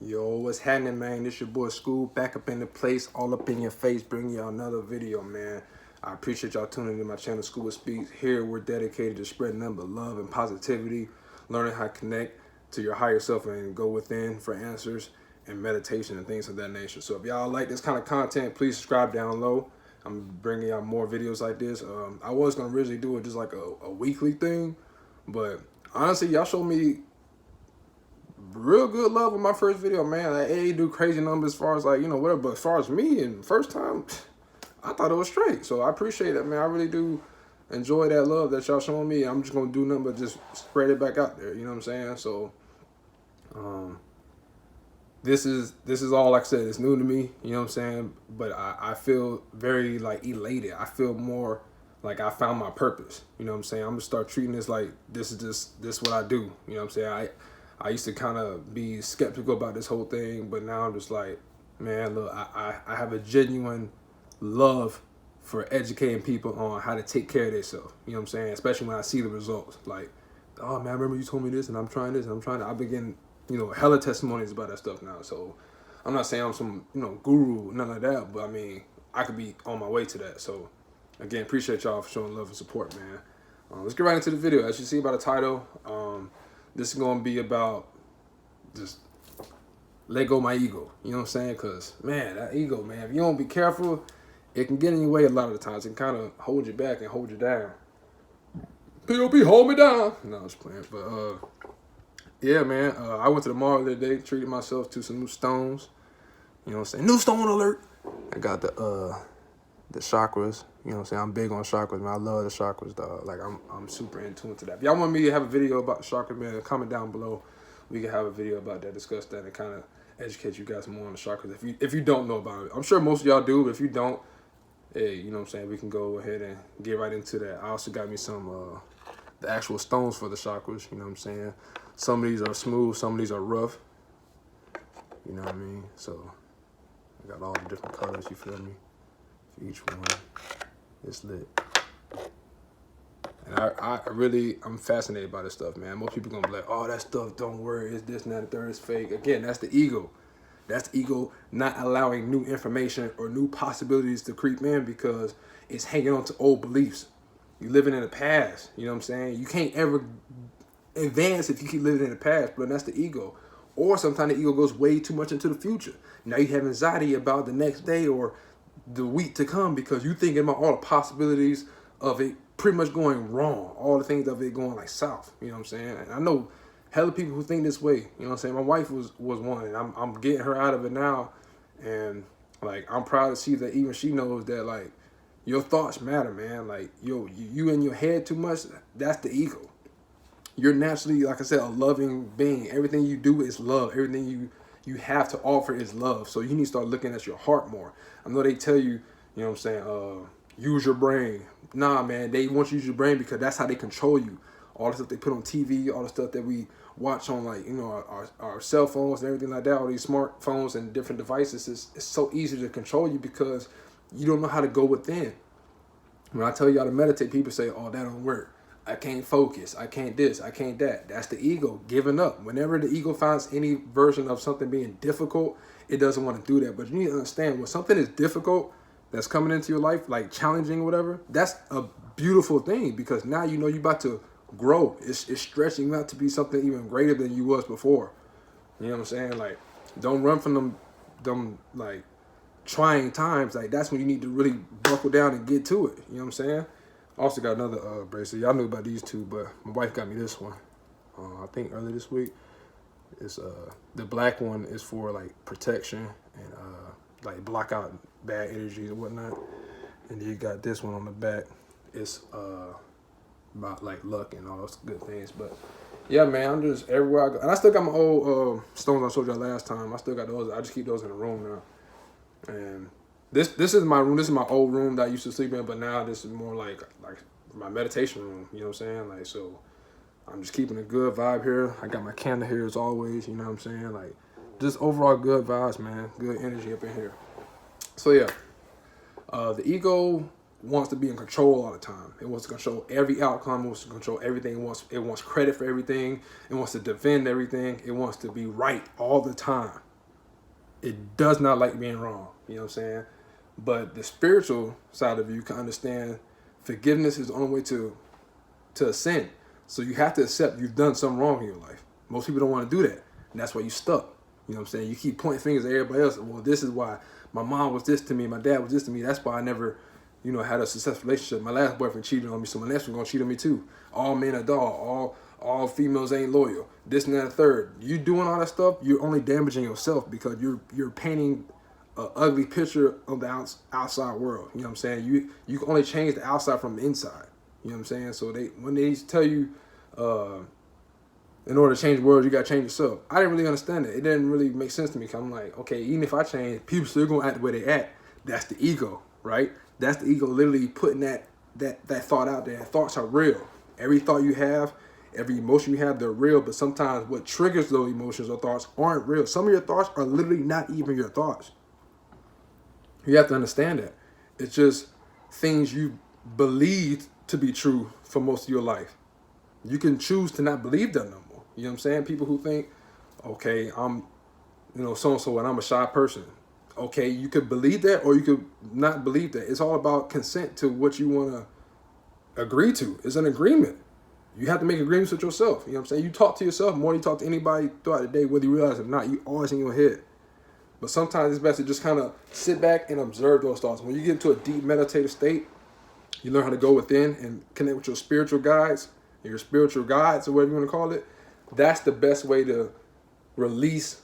Yo, what's happening, man? This your boy School, back up in the place, all up in your face, bringing y'all another video, man. I appreciate y'all tuning into my channel, School Speaks. Here, we're dedicated to spreading nothing but love and positivity, learning how to connect to your higher self and go within for answers and meditation and things of that nature. So if y'all like this kind of content, please subscribe down low. I'm bringing y'all more videos like this. I was going to originally do it just like a weekly thing, but honestly, y'all showed me real good love with my first video, man. Like, hey, do crazy numbers as far as like, whatever. But as far as me and first time, I thought it was straight. So I appreciate it, man. I really do enjoy that love that y'all showing me. I'm just gonna do nothing but just spread it back out there. You know what I'm saying? So this is all, like I said, it's new to me, you know what I'm saying? But I feel very like elated. I feel more like I found my purpose. You know what I'm saying? I'm gonna start treating this like this is what I do. You know what I'm saying? I used to kind of be skeptical about this whole thing, but now I'm just like, man, look, I have a genuine love for educating people on how to take care of themselves. You know what I'm saying? Especially when I see the results. Like, oh man, I remember you told me this and I'm trying this and I'm trying to, I've been getting, hella testimonies about that stuff now. So I'm not saying I'm some, guru, nothing like that, but I mean, I could be on my way to that. So again, appreciate y'all for showing love and support, man. Let's get right into the video. As you see by the title, this is going to be about just let go my ego. You know what I'm saying? Because, man, that ego, man, if you don't be careful, it can get in your way a lot of the times. It can kind of hold you back and hold you down. P.O.P. hold me down. No, I'm just playing. But, yeah, man, I went to the mall the other day, treated myself to some new stones. You know what I'm saying? New stone alert. I got the chakras. You know what I'm saying? I'm big on chakras, man. I love the chakras, dog. Like, I'm super in tune to that. If y'all want me to have a video about the chakras, man, comment down below. We can have a video about that, discuss that, and kind of educate you guys more on the chakras. If you don't know about it, I'm sure most of y'all do, but if you don't, hey, you know what I'm saying? We can go ahead and get right into that. I also got me some the actual stones for the chakras. You know what I'm saying? Some of these are smooth, some of these are rough. You know what I mean? So I got all the different colors. You feel me? For each one, it's lit. And I'm fascinated by this stuff, man. Most people gonna be like, oh, that stuff don't work, it's this and that and the third, it's fake. Again, that's the ego. That's the ego not allowing new information or new possibilities to creep in because it's hanging on to old beliefs. You're living in the past, you know what I'm saying? You can't ever advance if you keep living in the past, but that's the ego. Or sometimes the ego goes way too much into the future. Now you have anxiety about the next day or the week to come because you're thinking about all the possibilities of it pretty much going wrong, all the things of it going like south, you know what I'm saying? And I know hella people who think this way, you know what I'm saying? My wife was one, and I'm getting her out of it now, and like I'm proud to see that even she knows that like your thoughts matter, man. Like you in your head too much, that's the ego. You're naturally, like I said, a loving being. Everything you do is love. Everything you have to offer is love. So you need to start looking at your heart more. I know they tell you, you know what I'm saying, use your brain. Nah, man, they want you to use your brain because that's how they control you. All the stuff they put on TV, all the stuff that we watch on, like, our cell phones and everything like that, all these smartphones and different devices, it's so easy to control you because you don't know how to go within. When I tell y'all to meditate, people say, oh, that don't work. I can't focus. I can't this. I can't that. That's the ego giving up. Whenever the ego finds any version of something being difficult, it doesn't want to do that. But you need to understand when something is difficult that's coming into your life, like challenging or whatever, that's a beautiful thing because now you know you're about to grow. It's stretching out to be something even greater than you was before. You know what I'm saying? Like, don't run from them like trying times. Like, that's when you need to really buckle down and get to it. You know what I'm saying? Also got another bracelet. Y'all knew about these two, but my wife got me this one. I think earlier this week. It's the black one is for like protection and like block out bad energies and whatnot. And you got this one on the back. It's about like luck and all those good things. But yeah, man, I'm just everywhere I go. And I still got my old stones I showed y'all last time. I still got those. I just keep those in the room now. And this is my room. This is my old room that I used to sleep in, but now this is more like my meditation room. You know what I'm saying? Like, so I'm just keeping a good vibe here. I got my candle here as always. You know what I'm saying? Like, just overall good vibes, man. Good energy up in here. So yeah, the ego wants to be in control all the time. It wants to control every outcome. It wants to control everything. It wants credit for everything. It wants to defend everything. It wants to be right all the time. it does not like being wrong. You know what I'm saying? But the spiritual side of you can understand forgiveness is the only way to ascend. So you have to accept you've done something wrong in your life. Most people don't want to do that. And that's why you stuck. You know what I'm saying? You keep pointing fingers at everybody else. Well, this is why my mom was this to me, my dad was this to me. That's why I never, had a successful relationship. My last boyfriend cheated on me, so my next one gonna cheat on me too. All men are dog. All females ain't loyal. This and that and third. You doing all that stuff, you're only damaging yourself because you're painting an ugly picture of the outside world. You know what I'm saying? You can only change the outside from the inside. You know what I'm saying? So when they tell you, in order to change the world, you got to change yourself. I didn't really understand it. It didn't really make sense to me. Cause I'm like, okay, even if I change, people still going to act the way they act. That's the ego, right? That's the ego literally putting that thought out there. Thoughts are real. Every thought you have, every emotion you have, they're real. But sometimes what triggers those emotions or thoughts aren't real. Some of your thoughts are literally not even your thoughts. You have to understand that. It's just things you believed to be true for most of your life. You can choose to not believe them no more. You know what I'm saying? People who think, okay, I'm, so-and-so and I'm a shy person. Okay, you could believe that or you could not believe that. It's all about consent to what you want to agree to. It's an agreement. You have to make agreements with yourself. You know what I'm saying? You talk to yourself more than you talk to anybody throughout the day, whether you realize it or not. You always in your head. But sometimes it's best to just kind of sit back and observe those thoughts. When you get into a deep meditative state, you learn how to go within and connect with your spiritual guides, or whatever you want to call it. That's the best way to release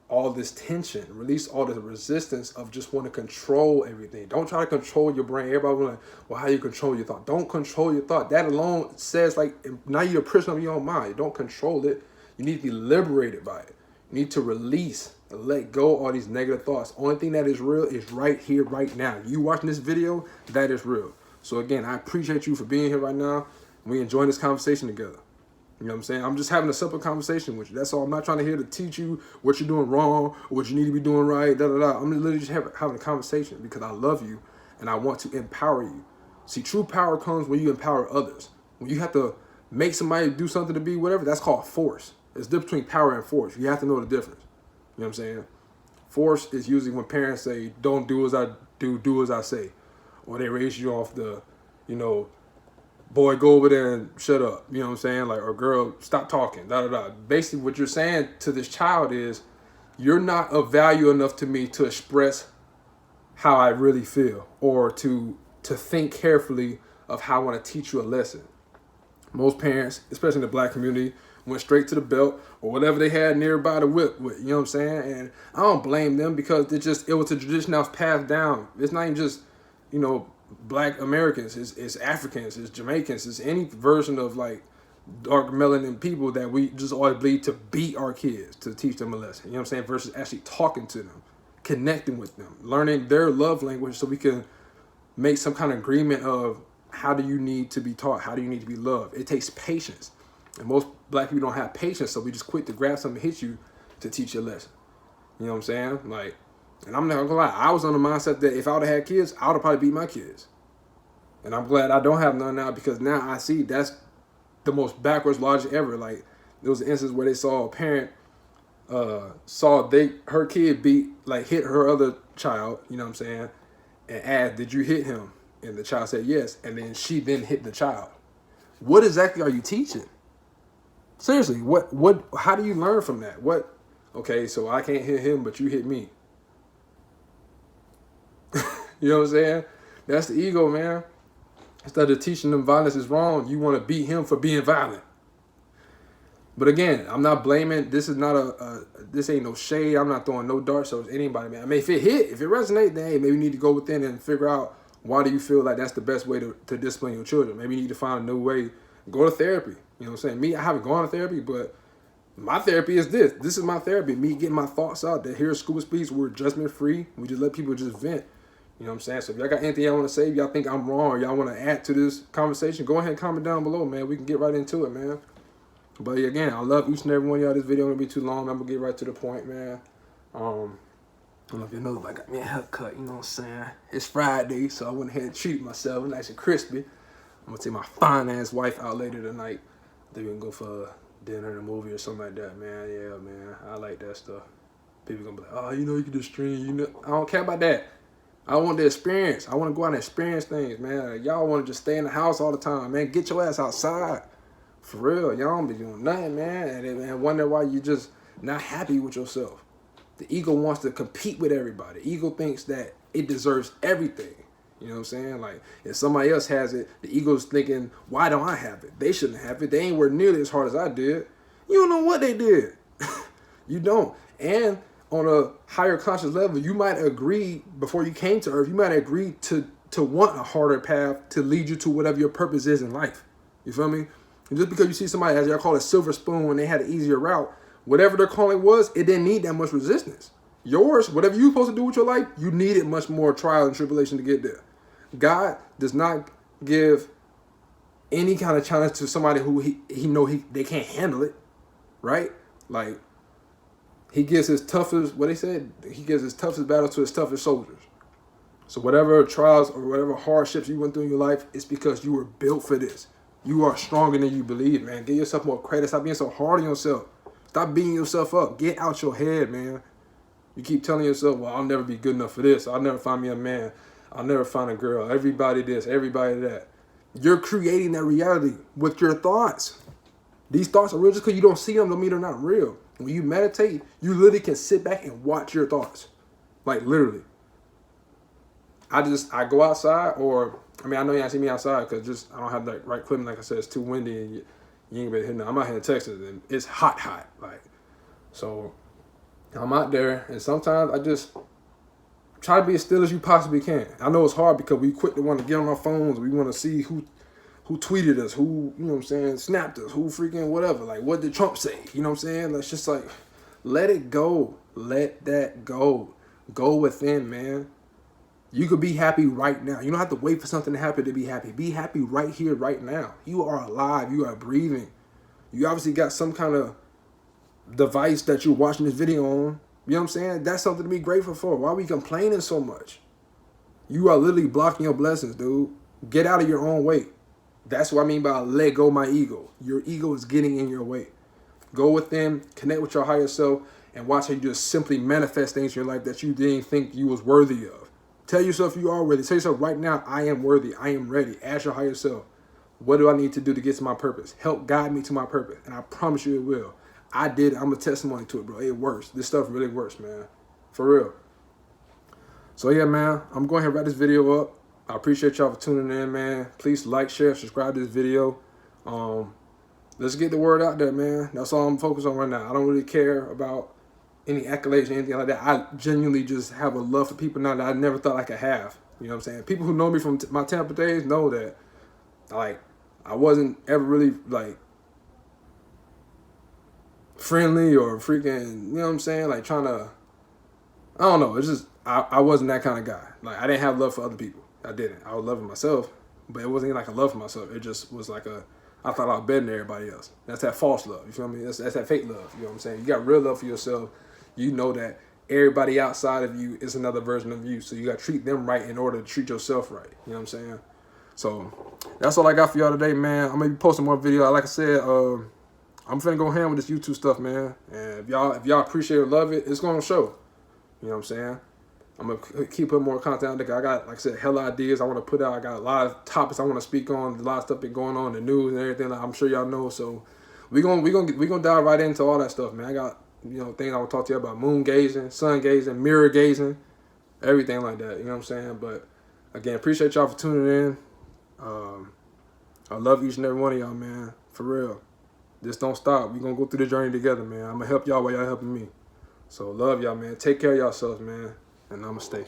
all this tension, release all the resistance of just want to control everything. Don't try to control your brain. Everybody like, well, how you control your thought? Don't control your thought. That alone says like, now you're a prisoner of your own mind. Don't control it. You need to be liberated by it. You need to release and let go of all these negative thoughts. Only thing that is real is right here, right now. You watching this video, that is real. So again, I appreciate you for being here right now. We enjoying this conversation together. You know what I'm saying? I'm just having a simple conversation with you. That's all. I'm not trying to here to teach you what you're doing wrong or what you need to be doing right. I'm literally just having a conversation because I love you and I want to empower you. See, true power comes when you empower others. When you have to make somebody do something to be whatever, that's called force. It's the difference between power and force. You have to know the difference. You know what I'm saying? Force is usually when parents say, don't do as I do, do as I say. Or they raise you off the, boy, go over there and shut up. You know what I'm saying? Like, or girl, stop talking. Basically, what you're saying to this child is, you're not of value enough to me to express how I really feel or to think carefully of how I want to teach you a lesson. Most parents, especially in the black community, went straight to the belt or whatever they had nearby to whip with. You know what I'm saying? And I don't blame them because it was a tradition that was passed down. It's not even just, black Americans, it's Africans, it's Jamaicans, it's any version of like dark melanin people that we just always believe to beat our kids to teach them a lesson. You know what I'm saying? Versus actually talking to them, connecting with them, learning their love language so we can make some kind of agreement of how do you need to be taught? How do you need to be loved? It takes patience. And most black people don't have patience, so we just quick to grab something and hit you to teach you a lesson. You know what I'm saying? Like, and I'm not gonna lie, I was on the mindset that if I would have had kids, I would have probably beat my kids. And I'm glad I don't have none now because now I see that's the most backwards logic ever. Like, there was an instance where they saw a parent saw her kid hit her other child, you know what I'm saying, and asked, did you hit him? And the child said yes, and then she hit the child. What exactly are you teaching? Seriously, how do you learn from that? Okay, so I can't hit him, but you hit me. You know what I'm saying? That's the ego, man. Instead of teaching them violence is wrong, you want to beat him for being violent. But again, I'm not blaming. This is not this ain't no shade. I'm not throwing no darts at anybody, man. I mean, if it resonates, then hey, maybe you need to go within and figure out why do you feel like that's the best way to discipline your children. Maybe you need to find a new way. Go to therapy. You know what I'm saying? Me, I haven't gone to therapy, but my therapy is this. This is my therapy. Me getting my thoughts out there. Here at Scuba Speaks, we're judgment free. We just let people just vent. You know what I'm saying? So if y'all got anything y'all want to say, if y'all think I'm wrong or y'all want to add to this conversation, go ahead and comment down below, man. We can get right into it, man. But again, I love each and every one of y'all. This video ain't gonna be too long. I'm gonna get right to the point, man. I don't know if you know, but I got me a haircut, you know what I'm saying? It's Friday, so I went ahead and treat myself nice and crispy. I'm gonna take my fine ass wife out later tonight. Then we can go for dinner and a movie or something like that, man. Yeah, man. I like that stuff. People gonna be like, oh, you know, you can just stream. You know, I don't care about that. I want the experience. I want to go out and experience things, man. Like, y'all want to just stay in the house all the time, man. Get your ass outside. For real. Y'all don't be doing nothing, man. And wonder why you just not happy with yourself. The ego wants to compete with everybody. The ego thinks that it deserves everything. You know what I'm saying? Like, if somebody else has it, the ego's thinking, why don't I have it? They shouldn't have it. They ain't worked nearly as hard as I did. You don't know what they did. You don't. And on a higher conscious level, you might agree before you came to Earth, you might agree to want a harder path to lead you to whatever your purpose is in life. You feel me? And just because you see somebody, as y'all call it, silver spoon, when they had an easier route, whatever their calling was, it didn't need that much resistance. Yours, whatever you're supposed to do with your life, you needed much more trial and tribulation to get there. God does not give any kind of challenge to somebody who he know they can't handle it, right? Like, he gives his toughest, what they said, he gives his toughest battle to his toughest soldiers. So whatever trials or whatever hardships you went through in your life, it's because you were built for this. You are stronger than you believe, man. Give yourself more credit. Stop being so hard on yourself. Stop beating yourself up. Get out your head, man. You keep telling yourself, well, I'll never be good enough for this. I'll never find me a man. I'll never find a girl. Everybody this, everybody that. You're creating that reality with your thoughts. These thoughts are real. Just because you don't see them don't mean they're not real. When you meditate, you literally can sit back and watch your thoughts. Like, literally. I go outside, or, I mean, I know you ain't see me outside because I don't have the right equipment. Like I said, it's too windy and you ain't gonna be hitting. I'm out here in Texas and it's hot. Like, so I'm out there and sometimes I just try to be as still as you possibly can. I know it's hard because we quick to want to get on our phones. We want to see who tweeted us, who, you know what I'm saying, snapped us, who freaking whatever. Like, what did Trump say? You know what I'm saying? It's just like, let it go. Let that go. Go within, man. You could be happy right now. You don't have to wait for something to happen to be happy. Be happy right here, right now. You are alive. You are breathing. You obviously got some kind of device that you're watching this video on. You know what I'm saying? That's something to be grateful for. Why are we complaining so much? You are literally blocking your blessings, dude. Get out of your own way. That's what I mean by let go my ego. Your ego is getting in your way. Go within, connect with your higher self, and watch how you just simply manifest things in your life that you didn't think you was worthy of. Tell yourself you are worthy. Tell yourself right now, I am worthy. I am ready. Ask your higher self, what do I need to do to get to my purpose? Help guide me to my purpose. And I promise you it will. I did. I'm a testimony to it, bro. It works. This stuff really works, man. For real. So yeah, man, I'm going ahead and wrap this video up. I appreciate y'all for tuning in, man. Please like, share, subscribe to this video. Let's get the word out there, man. That's all I'm focused on right now. I don't really care about any accolades or anything like that. I genuinely just have a love for people now that I never thought I could have. You know what I'm saying? People who know me from my Tampa days know that, like, I wasn't ever really, like, friendly or freaking, you know what I'm saying? Like, trying to, I don't know. It's just, I wasn't that kind of guy. Like, I didn't have love for other people. I didn't. I was loving myself, but it wasn't like a love for myself. It just was like I thought I was better than everybody else. That's that false love. You feel me? That's that fake love. You know what I'm saying? You got real love for yourself. You know that everybody outside of you is another version of you. So you got to treat them right in order to treat yourself right. You know what I'm saying? So that's all I got for y'all today, man. I'm going to be posting more videos. Like I said, I'm finna go ham with this YouTube stuff, man. And if y'all appreciate or love it, it's going to show. You know what I'm saying? I'm going to keep putting more content out there. I got, like I said, hella ideas I want to put out. I got a lot of topics I want to speak on. A lot of stuff been going on in the news and everything. Like I'm sure y'all know. So we gonna dive right into all that stuff, man. I got, you know, things I want to talk to you about: moon gazing, sun gazing, mirror gazing, everything like that. You know what I'm saying? But again, appreciate y'all for tuning in. I love each and every one of y'all, man. For real. Just don't stop. We gonna go through the journey together, man. I'm gonna help y'all while y'all helping me. So love y'all, man. Take care of yourselves, man. And namaste.